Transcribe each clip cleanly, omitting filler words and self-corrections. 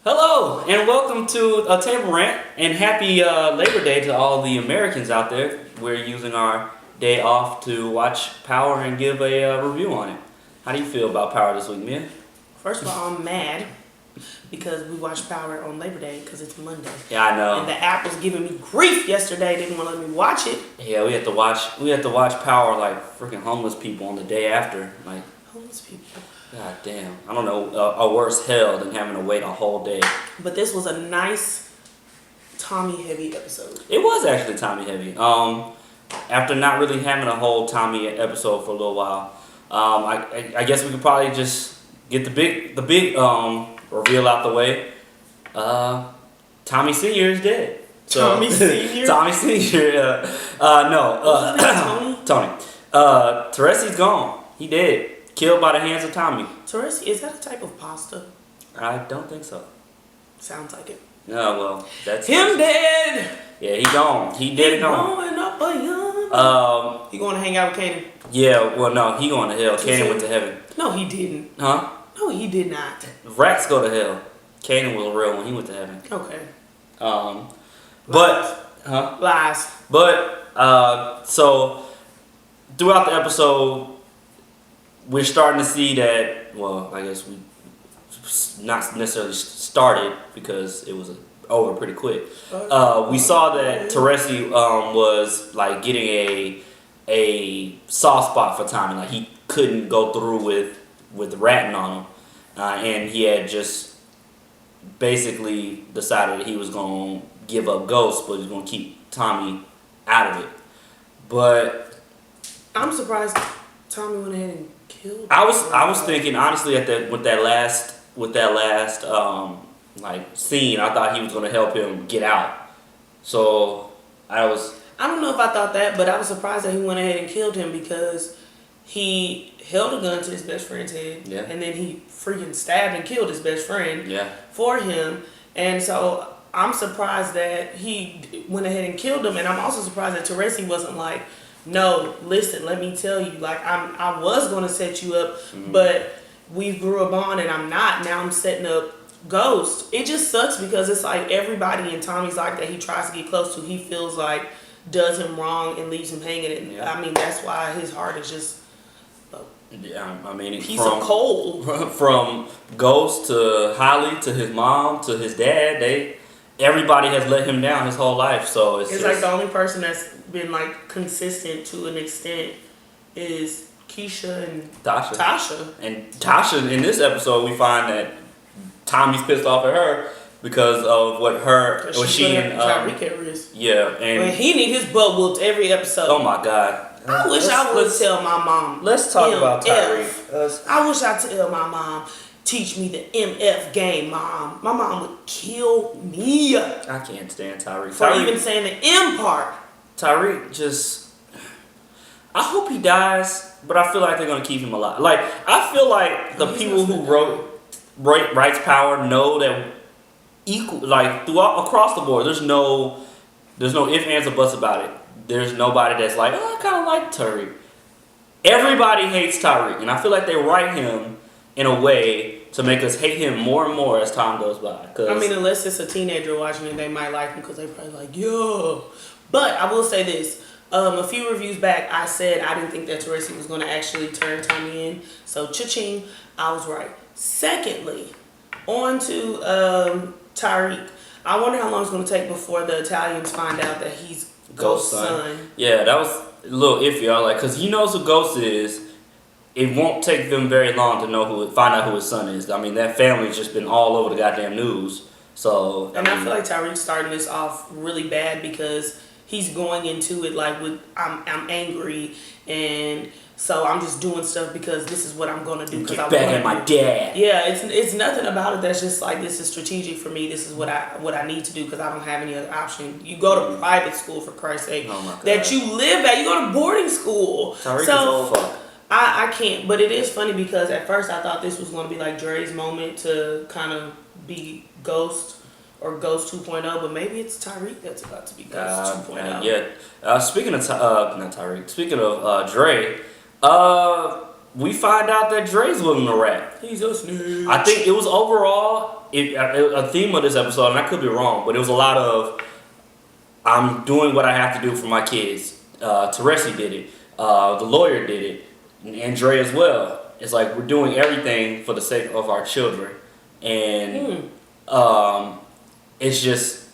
Hello, and welcome to a Table Rant, and happy Labor Day to all the Americans out there. We're using our day off to watch Power and give a review on it. How do you feel about Power this week, Mia? First of all, I'm mad because we watched Power on Labor Day because it's Monday. Yeah, I know. And the app was giving me grief yesterday. Didn't want to let me watch it. Yeah, we had to watch Power like freaking homeless people on the day after. Like, Homeless people. god damn. I don't know a worse hell than having to wait a whole day. But this was a nice Tommy heavy episode. It was actually Tommy heavy. After not really having a whole Tommy episode for a little while, I guess we could probably just get the big reveal out the way. Tommy Senior is dead. So, Tommy Senior. Tommy Senior. Tony. Teresi's gone. He dead. Killed by the hands of Tommy. Teresi, is that a type of pasta? I don't think so. Sounds like it. No, well, that's Him dead. Yeah, he gone. He dead and gone. Growing up a young. He going to hang out with Kanan? Yeah, well, no, he going to hell. Kanan went to heaven. No, he didn't. Huh? No, he did not. Rats go to hell. Kanan was a real one. He went to heaven. Okay. Lies. But so throughout the episode, we're starting to see that. Well, I guess we not necessarily started because it was over pretty quick. We saw that Teresi was like getting a soft spot for Tommy. Like he couldn't go through with ratting on him, and he had just basically decided that he was going to give up Ghost, but he was going to keep Tommy out of it. But I'm surprised Tommy went ahead and killed. I was thinking honestly with that last like scene, I thought he was going to help him get out. So I don't know if I thought that, but I was surprised that he went ahead and killed him because he held a gun to his best friend's head, and then he freaking stabbed and killed his best friend for him. And so I'm surprised that he went ahead and killed him, and I'm also surprised that Teresi wasn't like, no, listen, let me tell you, like I was going to set you up, but we grew a bond and I'm not. Now I'm setting up Ghost. It just sucks because it's like everybody in Tommy's life that he tries to get close to, he feels like does him wrong and leaves him hanging. And I mean, that's why his heart is just piece of coal. From Ghost to Holly to his mom to his dad, everybody has let him down his whole life. So it's like the only person that's been like consistent to an extent is Keisha and Tasha. And Tasha, in this episode, we find that Tommy's pissed off at her because of what she and Tariq at risk. Yeah, and he need his butt whooped every episode. Oh my god. I wish I would tell my mom. Let's talk about Tariq. I wish I tell my mom, teach me the MF game, Mom. My mom would kill me. I can't stand Tariq. For even saying the M part. Tariq just... I hope he dies, but I feel like they're going to keep him alive. Like, I feel like the people who writes Power know that across the board, there's no ifs, ands, or buts about it. There's nobody that's like, oh, I kind of like Tariq. Everybody hates Tariq, and I feel like they write him in a way to make us hate him more and more as time goes by. I mean, unless it's a teenager watching it, they might like him because they're probably like, yo. But I will say this. A few reviews back, I said I didn't think that Teresi was going to actually turn Tommy in. So, cha-ching, I was right. Secondly, on to Tariq. I wonder how long it's going to take before the Italians find out that he's Ghost's son. Yeah, that was a little iffy. Like, because he knows who Ghost is. It won't take them very long to find out who his son is. I mean, that family's just been all over the goddamn news. So, I feel like Tariq's starting this off really bad because he's going into it like with I'm angry, and so I'm just doing stuff because this is what I'm gonna do. Get back at my dad. Yeah, it's nothing about it that's just like this is strategic for me. This is what I need to do because I don't have any other option. You go to private school, for Christ's sake, that you live at. You go to boarding school. Tariq is old fuck. I can't. But it is funny because at first I thought this was going to be like Dre's moment to kind of be Ghost. Or Ghost 2.0, but maybe it's Tariq that's about to be Ghost 2.0. Yeah. Speaking of not Tariq. Speaking of Dre, we find out that Dre's willing to rap. He's a snitch. I think it was overall a theme of this episode, and I could be wrong, but it was a lot of I'm doing what I have to do for my kids. Teresi did it. The lawyer did it. And Dre as well. It's like we're doing everything for the sake of our children. And it's just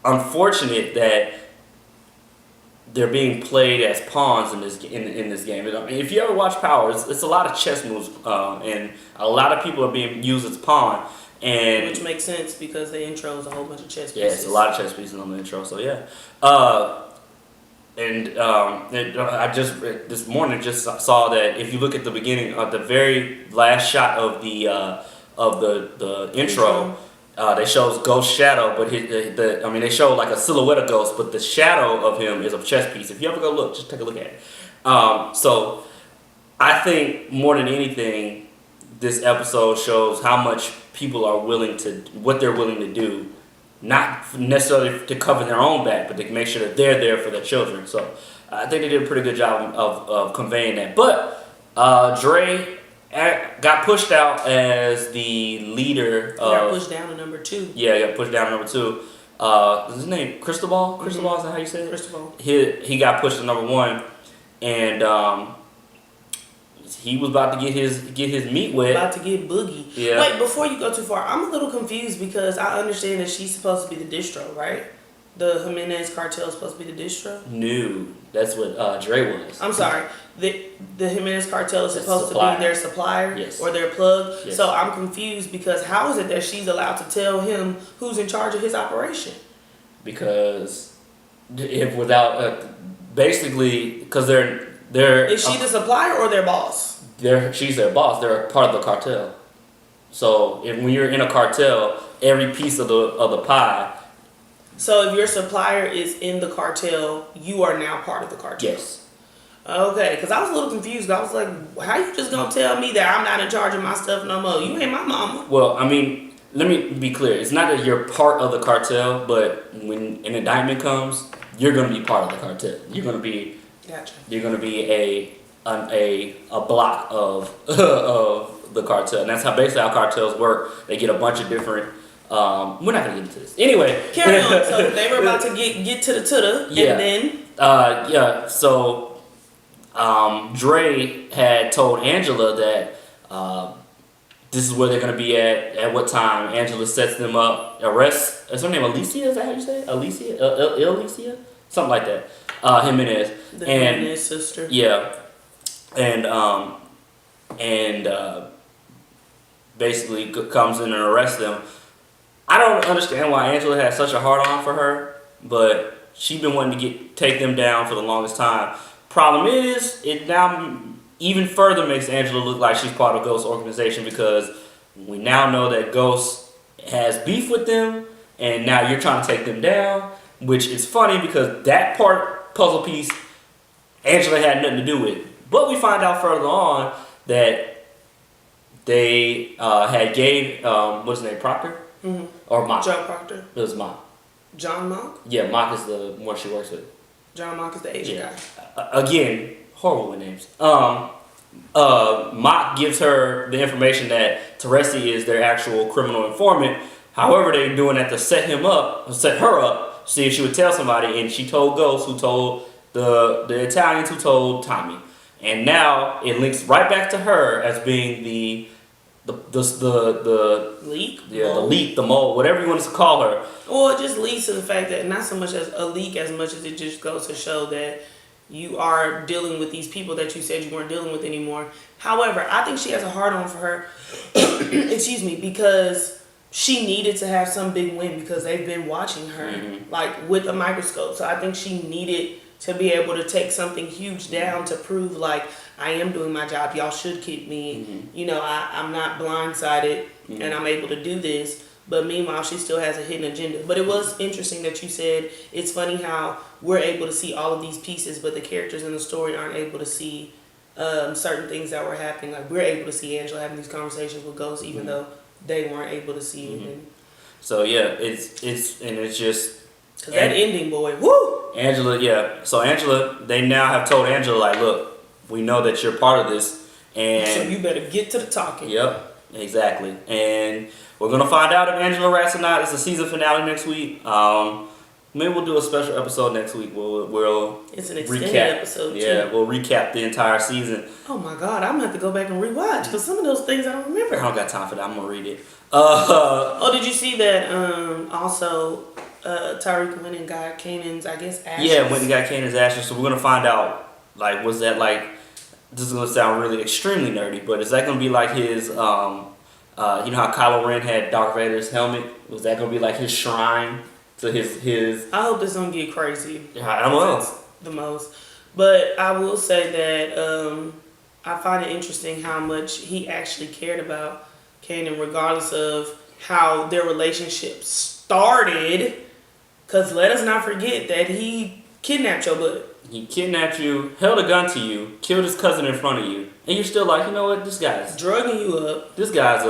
unfortunate that they're being played as pawns in this game. I mean, if you ever watch Power, it's a lot of chess moves, and a lot of people are being used as pawn. And which makes sense because the intro is a whole bunch of chess pieces. Yeah, it's a lot of chess pieces on the intro. So yeah, I just this morning just saw that if you look at the beginning, the very last shot of the intro. They shows Ghost's shadow, but they show like a silhouette of Ghost, but the shadow of him is a chess piece. If you ever go look, just take a look at it. So I think more than anything, this episode shows how much people are what they're willing to do, not necessarily to cover their own back, but to make sure that they're there for their children. So I think they did a pretty good job of conveying that. But Dre got pushed out as the leader. Got pushed down to number 2. Yeah, he got pushed down to number 2. Is his name Cristobal? Cristobal, is that how you say it? Cristobal. He got pushed to number 1, and he was about to get his meat wet. About to get boogie. Yeah. Wait, before you go too far, I'm a little confused because I understand that she's supposed to be the distro, right? The Jimenez cartel is supposed to be the distro? No, that's what Dre was. I'm sorry. The Jimenez cartel is supposed to be their supplier, yes, or their plug. Yes. So I'm confused because how is it that she's allowed to tell him who's in charge of his operation? Because basically because they're is she the supplier or their boss? She's their boss. They're part of the cartel. So when you're in a cartel, every piece of the pie. So if your supplier is in the cartel, you are now part of the cartel. Yes. Okay, because I was a little confused. I was like, how you just gonna tell me that I'm not in charge of my stuff no more? You ain't my mama. Well, I mean, let me be clear. It's not that you're part of the cartel, but when an indictment comes, you're gonna be part of the cartel. You're gonna be. Gotcha. You're gonna be a block of of the cartel, and that's basically how cartels work. They get a bunch of different. We're not gonna get into this anyway. Carry on. So they were about to get to the yeah. And then So Dre had told Angela that this is where they're gonna be at what time. Angela sets them up. Arrests. Is her name Alicia? Is that how you say it? Alicia? Something like that. Jimenez. The Jimenez sister. Yeah. And basically comes in and arrests them. I don't understand why Angela had such a hard on for her, but she's been wanting to take them down for the longest time. Problem is, it now even further makes Angela look like she's part of Ghost's organization because we now know that Ghost has beef with them, and now you're trying to take them down, which is funny because that puzzle piece Angela had nothing to do with. But we find out further on that they had gave what's his name, Proctor? Mm-hmm. Or Mock. John Proctor. It was Mock. John Mock? Yeah, Mock is the one she works with. John Mock is the Asian guy. Again, horrible with names. Mock gives her the information that Teresi is their actual criminal informant. However, they're doing that to set her up, see if she would tell somebody, and she told Ghost, who told the Italians, who told Tommy. And now it links right back to her as being the leak? Yeah, the leak, the mole, whatever you want to call her. Well, it just leads to the fact that not so much as a leak as much as it just goes to show that you are dealing with these people that you said you weren't dealing with anymore. However, I think she has a hard on for her, excuse me, because she needed to have some big win because they've been watching her like with a microscope. So I think she needed to be able to take something huge down to prove like I am doing my job. Y'all should keep me. You know, I'm not blindsided and I'm able to do this. But meanwhile, she still has a hidden agenda. But it was interesting that you said it's funny how we're able to see all of these pieces, but the characters in the story aren't able to see certain things that were happening. Like we're able to see Angela having these conversations with Ghost, even though they weren't able to see it. And so yeah, it's just that ending, boy, woo. Angela, yeah. So Angela, they now have told Angela like, look, we know that you're part of this, and so you better get to the talking. Yep, exactly. And we're gonna find out if Angela rats or not. It's the season finale next week. Maybe we'll do a special episode next week. We'll it's an extended episode too. Yeah, we'll recap the entire season. Oh my God, I'm gonna have to go back and rewatch because some of those things I don't remember. I don't got time for that. I'm gonna read it. Oh, did you see that? Also, Tariq went and got Kanan's, I guess, ashes. Yeah, went and got Kanan's ashes. So we're gonna find out. Like, was that like? This is gonna sound really extremely nerdy, but is that gonna be like his? You know how Kylo Ren had Darth Vader's helmet? Was that gonna be like his shrine to his? I hope this don't get crazy. I don't know. The most, but I will say that I find it interesting how much he actually cared about Kanan, regardless of how their relationship started. Cause let us not forget that he kidnapped your butt. He kidnapped you, held a gun to you, killed his cousin in front of you, and you're still like, you know what? This guy's drugging you up. This guy's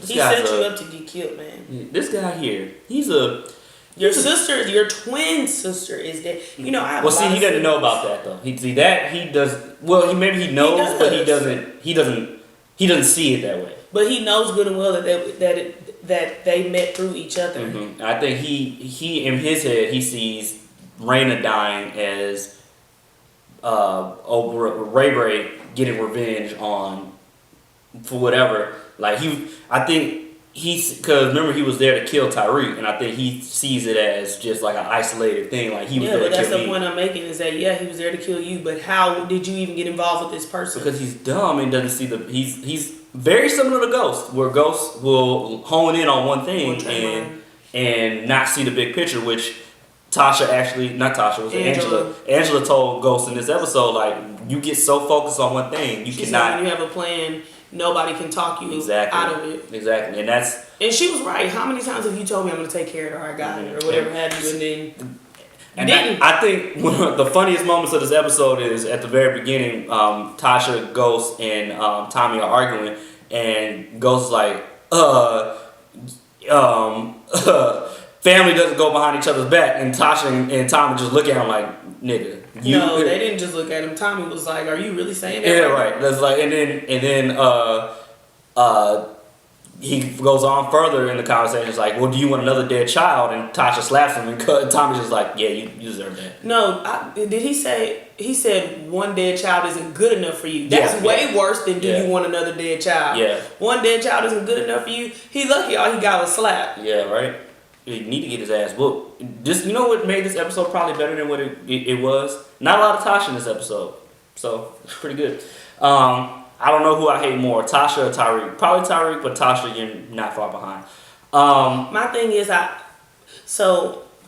he set you up to get killed, man. This guy here, your sister, your twin sister is dead. You know, I have well, see, he doesn't know about that though. He does. Well, maybe he knows, but he doesn't see it that way. But he knows good and well that they met through each other. Mm-hmm. I think he in his head he sees Raina dying as Ray getting revenge for whatever. Like I think because remember he was there to kill Tariq, and I think he sees it as just like an isolated thing. Like he was there to kill me. Yeah, but that's the point I'm making is that he was there to kill you, but how did you even get involved with this person? Because he's dumb and doesn't see he's very similar to Ghost, where Ghost will hone in on one thing and not see the big picture, which Tasha not Tasha, it was Angela. Angela told Ghost in this episode, like, you get so focused on one thing, she said when you have a plan, nobody can talk you out of it. Exactly, and she was right. How many times have you told me I'm going to take care of her, I got it, or whatever have you, and then I think one of the funniest moments of this episode is at the very beginning. Tasha, Ghost, and Tommy are arguing, and Ghost is like, family doesn't go behind each other's back, and Tasha and Tommy just look at him like, nigga. No, they didn't just look at him. Tommy was like, "Are you really saying that?" Yeah, right. That's like, and then he goes on further in the conversation. It's like, well, do you want another dead child? And Tasha slaps him, and Tommy's just like, yeah, you deserve that. No, did he say? He said one dead child isn't good enough for you. That's way worse than do you want another dead child? Yeah. One dead child isn't good enough for you. He lucky all he got was slap. Yeah, right. You need to get his ass whooped. Just, you know what made this episode probably better than what it was? Not a lot of Tasha in this episode. So, it's pretty good. I don't know who I hate more, Tasha or Tariq. Probably Tariq, but Tasha, you're not far behind. My thing is,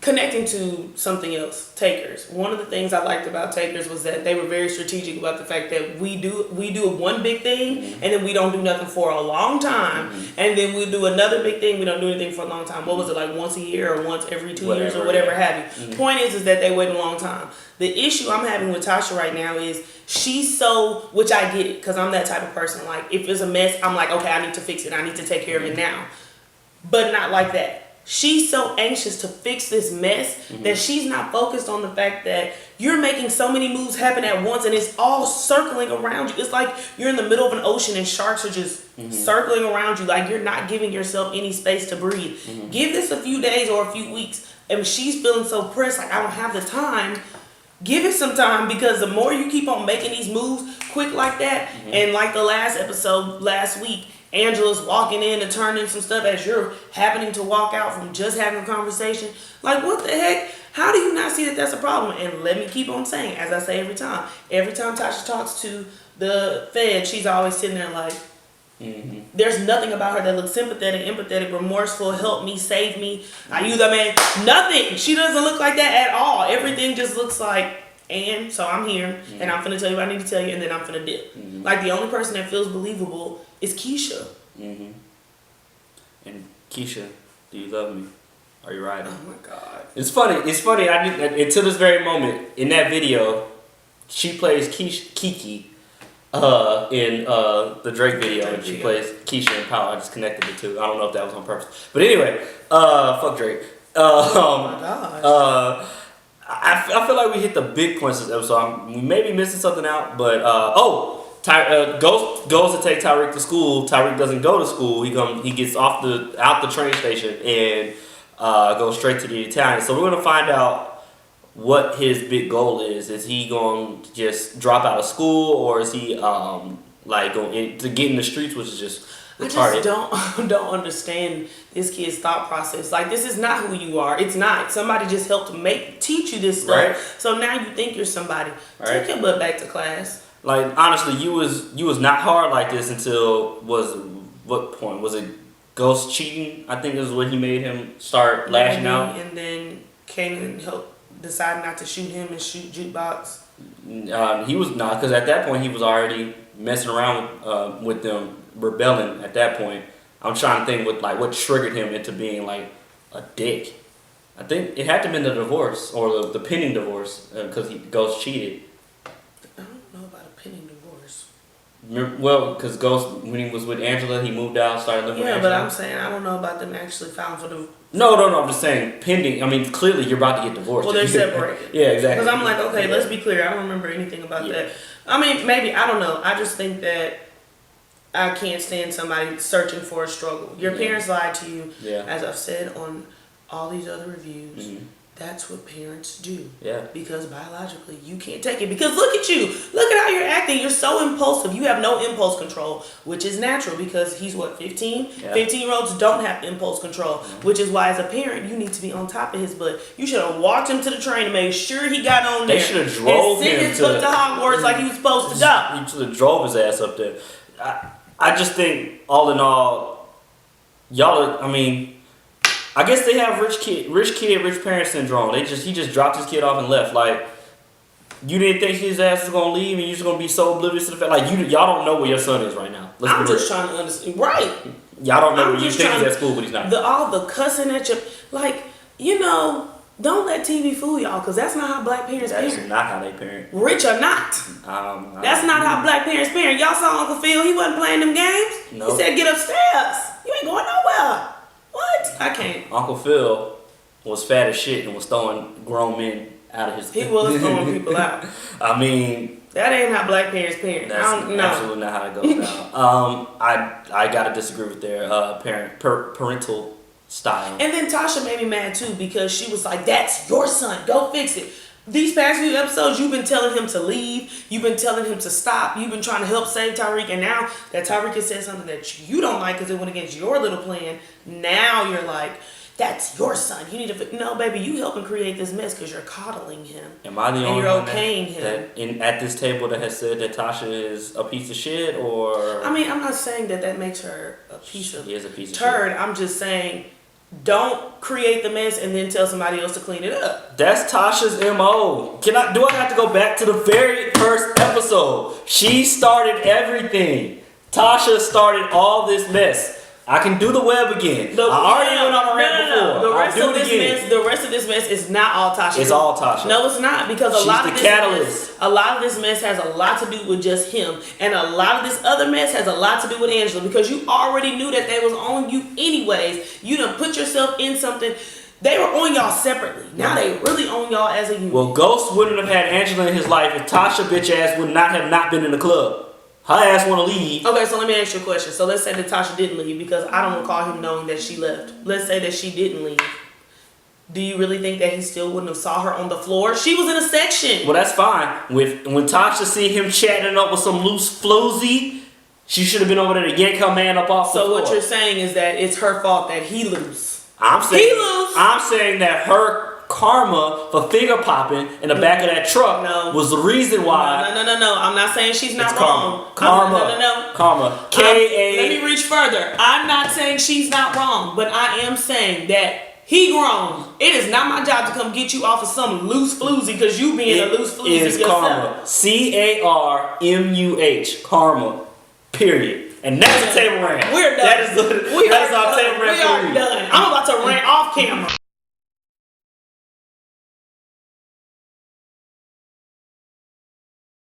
connecting to something else, Takers. One of the things I liked about Takers was that they were very strategic about the fact that we do one big thing, and then we don't do nothing for a long time, and then we do another big thing, we don't do anything for a long time. What was it, like once a year or once every 2 years or whatever have you? Point is that they wait a long time. The issue I'm having with Tasha right now is she's so, which I get it, because I'm that type of person. Like, if it's a mess, I'm like, okay, I need to fix it. I need to take care of it now. But not like that. She's so anxious to fix this mess that she's not focused on the fact that you're making so many moves happen at once and it's all circling around you. It's like you're in the middle of an ocean and sharks are just circling around you. Like, you're not giving yourself any space to breathe. Give this a few days or a few weeks. And she's feeling so pressed, like, I don't have the time. Give it some time, because the more you keep on making these moves quick like that, and like the last episode last week, Angela's walking in and turning some stuff as you're happening to walk out from just having a conversation. Like, what the heck? How do you not see that that's a problem? And let me keep on saying, as I say every time Tasha talks to the Fed, she's always sitting there like, there's nothing about her that looks sympathetic, empathetic, remorseful, help me, save me, are you the man? Nothing. She doesn't look like that at all. Everything just looks like, and so I'm here, and I'm finna tell you what I need to tell you, and then I'm finna dip. Like, the only person that feels believable is Keisha. And Keisha, do you love me? Are you riding? Oh my God. It's funny. Until this very moment in that video, she plays Kiki in the Drake video, and she plays Keisha in Power. I just connected the two. I don't know if that was on purpose, but anyway, fuck Drake. Oh my gosh. I feel like we hit the big points of this episode. We may be missing something out, but Ghost goes to take Tariq to school. Tariq doesn't go to school. He gets out the train station and goes straight to the Italian. So we're gonna find out what his big goal is. Is he going to just drop out of school, or is he like going to get in the streets, which is just retarded? I just don't understand this kid's thought process. Like, this is not who you are. It's not. Somebody just helped teach you this stuff. Right. So now you think you're somebody. Right. Take your butt back to class. Like, honestly, you was not hard like this until what point? Was it Ghost cheating? I think is when he made him start lashing out. And then Kanan decided not to shoot him and shoot Jukebox. He was not, because at that point he was already messing around with them, rebelling at that point. I'm trying to think what triggered him into being like a dick. I think it had to have been the divorce or the pending divorce, because Ghost cheated. I don't know about a pending divorce. Well, because Ghost, when he was with Angela, he moved out, started living with Angela. Yeah, but I'm saying I don't know about them actually filing for the... No, I'm just saying pending. I mean, clearly you're about to get divorced. Well, they're separated. Yeah, exactly. Because I'm like, okay, let's be clear. I don't remember anything about that. I mean, maybe, I don't know. I just think that I can't stand somebody searching for a struggle. Your parents lied to you. Yeah. As I've said on all these other reviews, that's what parents do. Yeah. Because biologically, you can't take it. Because look at you. Look at how you're acting. You're so impulsive. You have no impulse control, which is natural because he's what, 15? Yeah. 15-year-olds don't have impulse control, which is why as a parent, you need to be on top of his butt. You should have walked him to the train and made sure he got on there. They should have drove him his foot to Hogwarts like he was supposed to go. He should have drove his ass up there. I just think, all in all, I guess they have rich kid, parent syndrome. He just dropped his kid off and left. Like, you didn't think his ass was gonna leave, and you're just gonna be so oblivious to the fact. Like, y'all don't know where your son is right now. I'm just trying to understand. Right. Y'all don't know where you think he's at school, but he's not. All the cussing at you, like, don't let TV fool y'all, because that's not how black parents parent. That's not how they parent. Rich or not. That's not how black parents parent. Y'all saw Uncle Phil, he wasn't playing them games. Nope. He said, get upstairs. You ain't going nowhere. What? I can't. Uncle Phil was fat as shit and was throwing grown men out of his... He was throwing people out. I mean... That ain't how black parents parent. That's absolutely not how it goes down. I gotta disagree with their parental style. And then Tasha made me mad too, because she was like, that's your son. Go fix it. These past few episodes, you've been telling him to leave. You've been telling him to stop. You've been trying to help save Tariq. And now that Tariq has said something that you don't like because it went against your little plan, now you're like, that's your son. You need to... No, baby, you helping create this mess because you're coddling him. Am I the only one that at this table that has said that Tasha is a piece of shit, or... I mean, I'm not saying that makes her a piece of... She is a piece of turd. shit. I'm just saying... Don't create the mess and then tell somebody else to clean it up. That's Tasha's MO. Do I have to go back to the very first episode? She started everything. Tasha started all this mess. I can do the web again. I already went on a rant before. The rest of this mess is not all Tasha. It's all Tasha. No, it's not, because she's the catalyst. A lot of this mess has a lot to do with just him, and a lot of this other mess has a lot to do with Angela, because you already knew that they was on you anyways. You done put yourself in something. They were on y'all separately. Now they really on y'all as a unit. Well, Ghost wouldn't have had Angela in his life if Tasha bitch ass would not have been in the club. Her ass want to leave. Okay, so let me ask you a question. So let's say that Tasha didn't leave, because I don't recall him knowing that she left. Let's say that she didn't leave. Do you really think that he still wouldn't have saw her on the floor? She was in a section. Well, that's fine. When Tasha see him chatting up with some loose floozy, she should have been over there to yank her man up off the floor. So what you're saying is that it's her fault that he lose. I'm saying that her karma for finger popping in the back of that truck was the reason why. No. I'm not saying she's not wrong. Karma. K-A. Let me reach further. I'm not saying she's not wrong, but I am saying that he grown. It is not my job to come get you off of some loose floozy, because you being a loose floozy yourself. Karma. C-A-R-M-U-H. Karma. Period. And that's a table rant. We're done. That is our table rant. We are done. I'm about to rant off camera.